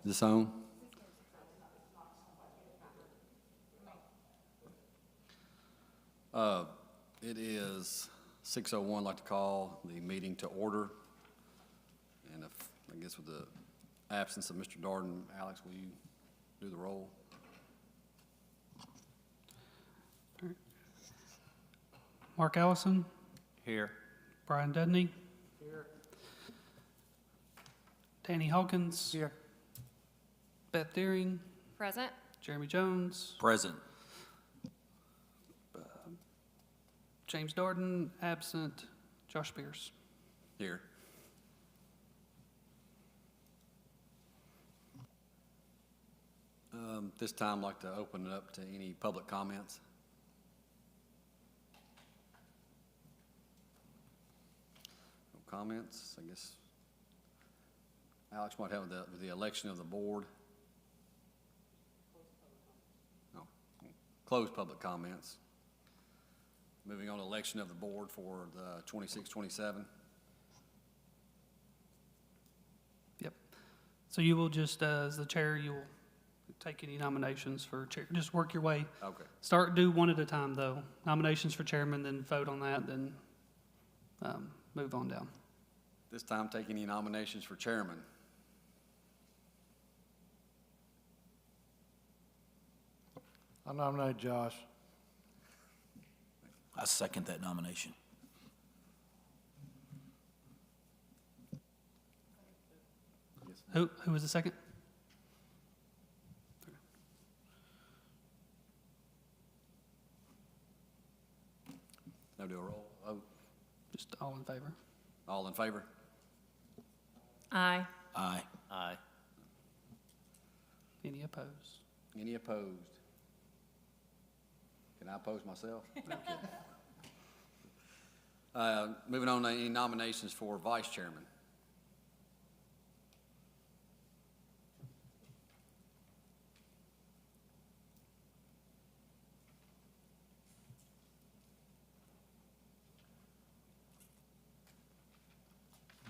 Is this on? It is 6:01. I'd like to call the meeting to order. And if, I guess with the absence of Mr. Darden, Alex, will you do the roll? Mark Allison. Here. Brian Dudney. Here. Danny Hawkins. Here. Beth Deering. Present. Jeremy Jones. Present. James Darden, absent. Josh Pierce. Here. This time, I'd like to open it up to any public comments. No comments, I guess. Alex might have with the election of the board. No, closed public comments. Moving on to election of the board for the 26-27. Yep. So you will just, as the chair, you will take any nominations for chair. Just work your way. Okay. Do one at a time, though. Nominations for chairman, then vote on that, then move on down. This time, take any nominations for chairman. I nominate Josh. I second that nomination. Who was the second? Now do a roll. Oh, Just all in favor. all in favor? Aye. Aye. Aye. Any opposed? Any opposed? Can I oppose myself? Okay. Moving on to any nominations for vice chairman.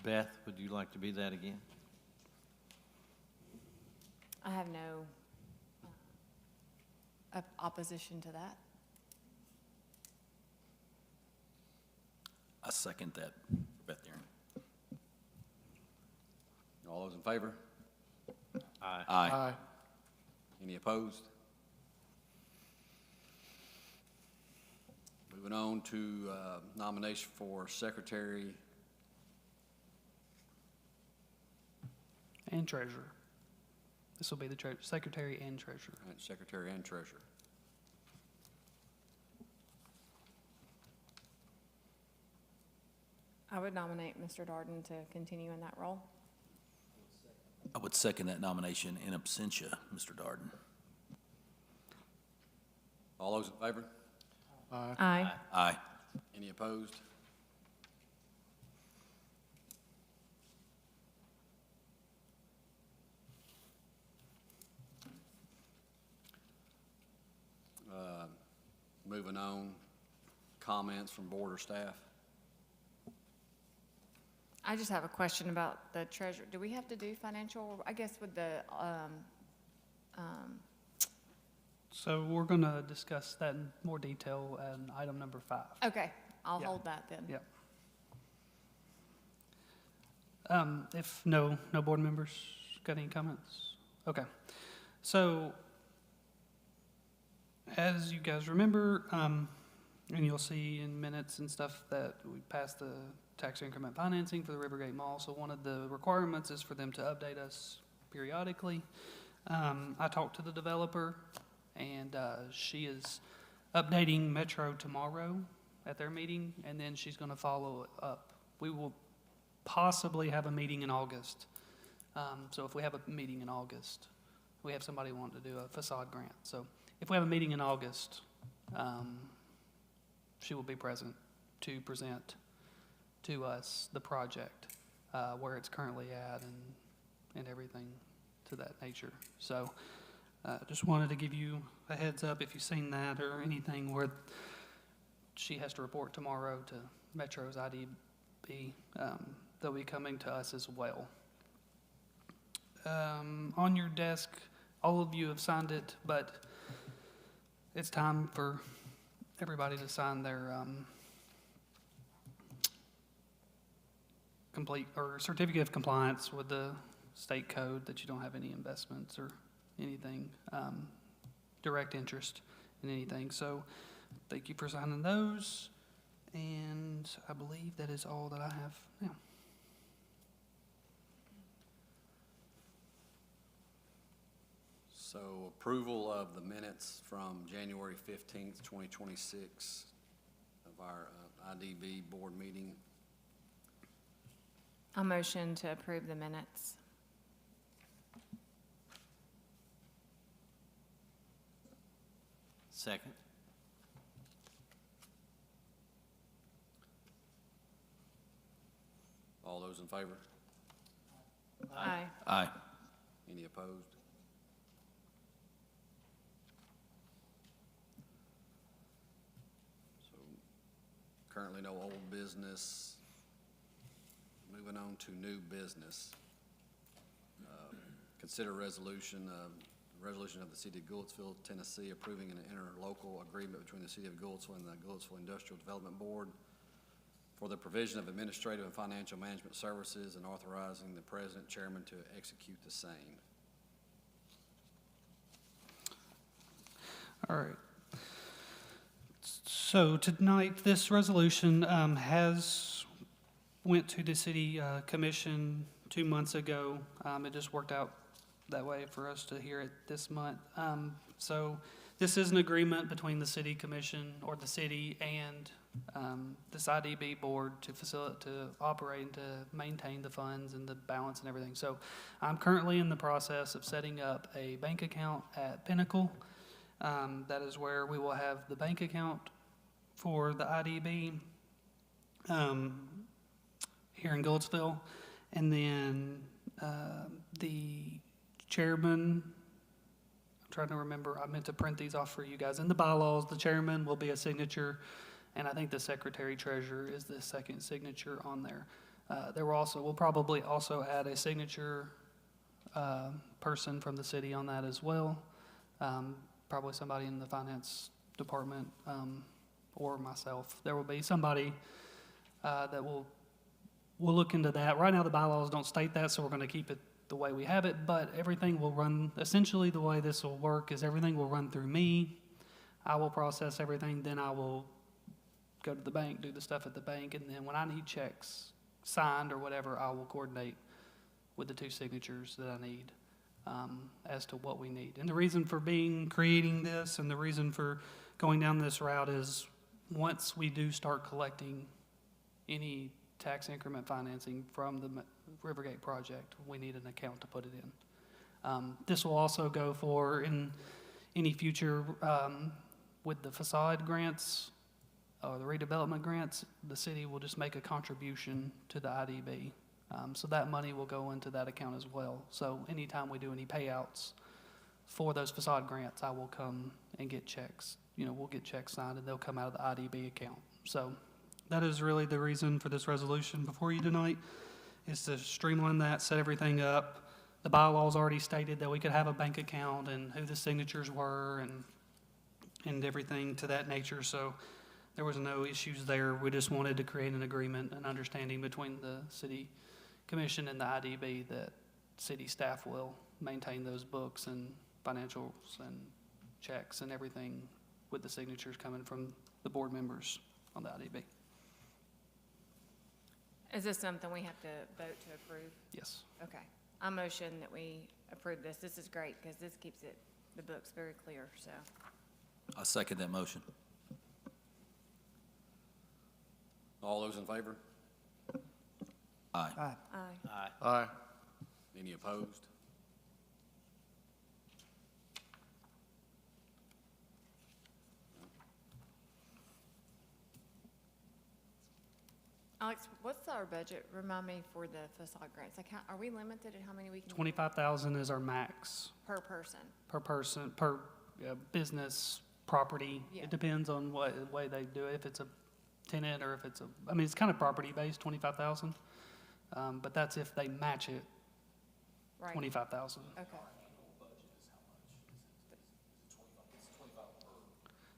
Beth, would you like to be that again? I have no opposition to that. I second that, Beth Deering. All those in favor? Aye. Aye. Any opposed? Moving on to nomination for secretary And treasurer. This will be the secretary and treasurer. and secretary and treasurer. I would nominate Mr. Darden to continue in that role. I would second that nomination in absentia, Mr. Darden. All those in favor? Aye. Aye. Aye. Any opposed? Moving on, comments from board or staff? I just have a question about the treasurer. Do we have to do financial, I guess with the, So we're going to discuss that in more detail in item number 5. okay, I'll Yeah. hold that then. Yep. If no board members got any comments? Okay. So as you guys remember, and you'll see in minutes and stuff that we passed the tax increment financing for the Rivergate Mall. So one of the requirements is for them to update us periodically. I talked to the developer, and she is updating Metro tomorrow at their meeting, and then she's going to follow up. We will possibly have a meeting in August. So if we have a meeting in August, we have somebody wanting to do a facade grant. So if we have a meeting in August, she will be present to present to us the project, where it's currently at and everything to that nature. So just wanted to give you a heads up if you've seen that or anything where she has to report tomorrow to Metro's IDB. They'll be coming to us as well. on your desk. All of you have signed it, but it's time for everybody to sign their complete or certificate of compliance with the state code that you don't have any investments or anything, direct interest in anything. So thank you for signing those. And I believe that is all that I have now. So approval of the minutes from January 15th, 2026 of our IDB board meeting. I'll motion to approve the minutes. Second. All those in favor? Aye. Aye. Any opposed? So currently no old business. Moving on to new business. Consider resolution of the City of Goodlettsville, Tennessee, approving an interlocal agreement between the City of Goodlettsville and the Goodlettsville Industrial Development Board for the provision of administrative and financial management services and authorizing the president, chairman to execute the same. All right. So tonight, this resolution has went to the city commission 2 months ago. It just worked out that way for us to hear it this month. So this is an agreement between the city commission or the city and this IDB board to operate and to maintain the funds and the balance and everything. So I'm currently in the process of setting up a bank account at Pinnacle. That is where we will have the bank account for the IDB here in Goodlettsville. And then the chairman, I'm trying to remember, I meant to print these off for you guys. In the bylaws, the chairman will be a signature, and I think the secretary treasurer is the second signature on there. We'll probably also add a signature person from the city on that as well. Probably somebody in the finance department or myself. There will be somebody that will look into that. Right now, the bylaws don't state that, so we're going to keep it the way we have it, but everything will run, essentially the way this will work is everything will run through me. I will process everything, then I will go to the bank, do the stuff at the bank, and then when I need checks signed or whatever, I will coordinate with the two signatures that I need as to what we need. And the reason for creating this and the reason for going down this route is once we do start collecting any tax increment financing from the Rivergate project, we need an account to put it in. This will also go for in any future with the facade grants or the redevelopment grants, the city will just make a contribution to the IDB. So that money will go into that account as well. So anytime we do any payouts for those facade grants, I will come and get checks. We'll get checks signed and they'll come out of the IDB account. So that is really the reason for this resolution before you tonight, is to streamline that, set everything up. The bylaws already stated that we could have a bank account and who the signatures were and everything to that nature. So there was no issues there. We just wanted to create an agreement, an understanding between the city commission and the IDB that city staff will maintain those books and financials and checks and everything with the signatures coming from the board members on the IDB. Is this something we have to vote to approve? Yes. Okay. I motion that we approve this. This is great because this keeps the books very clear, so. I second that motion. All those in favor? Aye. Aye. Aye. Aye. Any opposed? Alex, what's our budget? Remind me for the facade grants. Are we limited at how many we can do 25,000 is our max per person? per business property. Yeah. It depends on what way they do it, if it's a tenant or if it's it's kind of property based, 25,000. But that's if they match it Right. 25,000. Okay.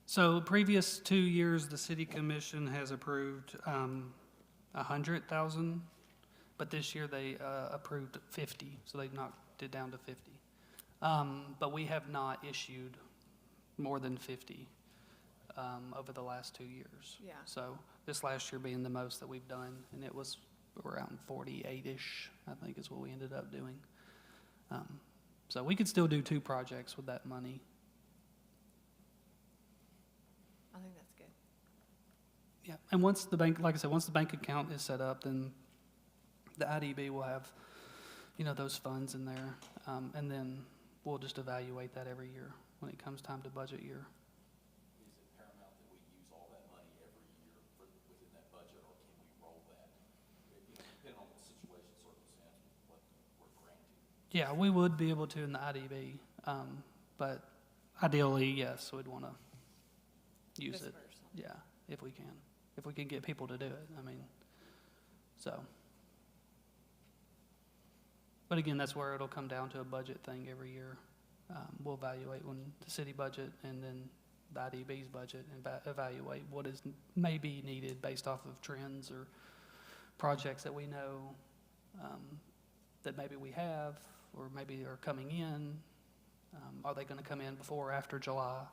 So previous 2 years, the city commission has approved 100,000, but this year they approved 50, so they knocked it down to 50. But we have not issued more than 50 over the last 2 years. Yeah. So this last year being the most that we've done, and it was around 48-ish, I think is what we ended up doing. So we could still do 2 projects with that money. I think that's good. Yeah, and once the bank, like I said, once the bank account is set up, then the IDB will have, those funds in there, and then we'll just evaluate that every year when it comes time to budget year. Is it paramount that we use all that money every year within that budget, or can we roll that? Depending on the situation, circumstance, what we're granted. Yeah, we would be able to in the IDB, but ideally, yes, we'd want to use it. Disperse them. Yeah, if we can get people to do it, so. But again, that's where it'll come down to a budget thing every year. We'll evaluate when the city budget and then the IDB's budget and evaluate what is maybe needed based off of trends or projects that we know that maybe we have or maybe are coming in. Are they going to come in before or after July?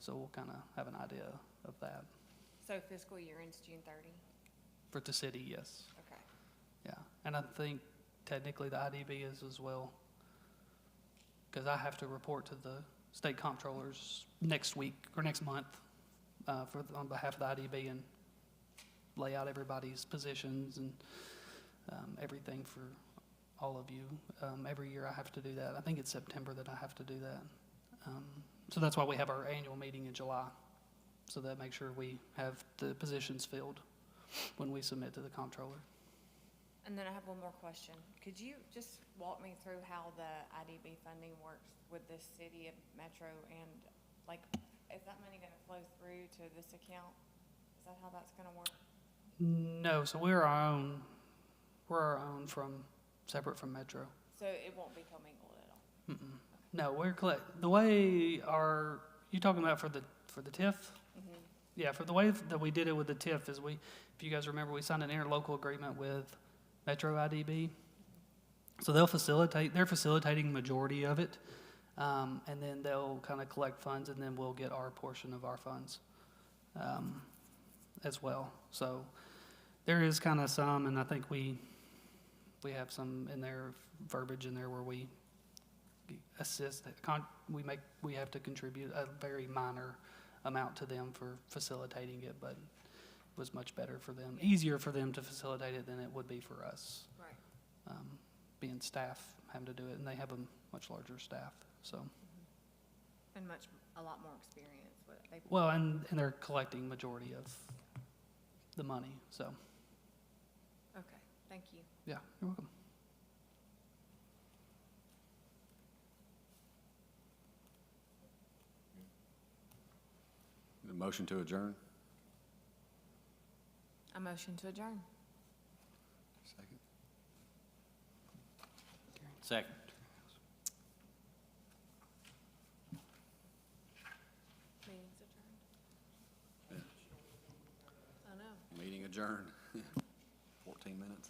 So we'll kind of have an idea of that. So fiscal year ends June 30? For the city, yes. Okay. Yeah, and I think technically the IDB is as well, because I have to report to the state comptrollers next week or next month on behalf of the IDB and lay out everybody's positions and everything for all of you. Every year I have to do that. I think it's September that I have to do that. So that's why we have our annual meeting in July, so that makes sure we have the positions filled when we submit to the comptroller. And then I have one more question. Could you just walk me through how the IDB funding works with the city of Metro, and is that money gonna flow through to this account? Is that how that's gonna work? No, so we're our own separate from Metro. So it won't be commingled at all? Mm-mm. No, the way you talking about for the TIF? Mm-hmm. Yeah, for the way that we did it with the TIF is if you guys remember, we signed an interlocal agreement with Metro IDB. So they're facilitating majority of it. And then they'll kind of collect funds, and then we'll get our portion of our funds as well. So there is kind of some, and I think we have some in there, verbiage in there where we assist, we have to contribute a very minor amount to them for facilitating it, but it was much better for them, easier for them to facilitate it than it would be for us. Right. Being staff, having to do it, and they have a much larger staff, so. And a lot more experience with it. Well, and they're collecting majority of the money, so, Okay, thank you. yeah, you're welcome. A motion to adjourn? A motion to adjourn. Second. Second. Meeting's adjourned. Oh, no. Meeting adjourned. 14 minutes.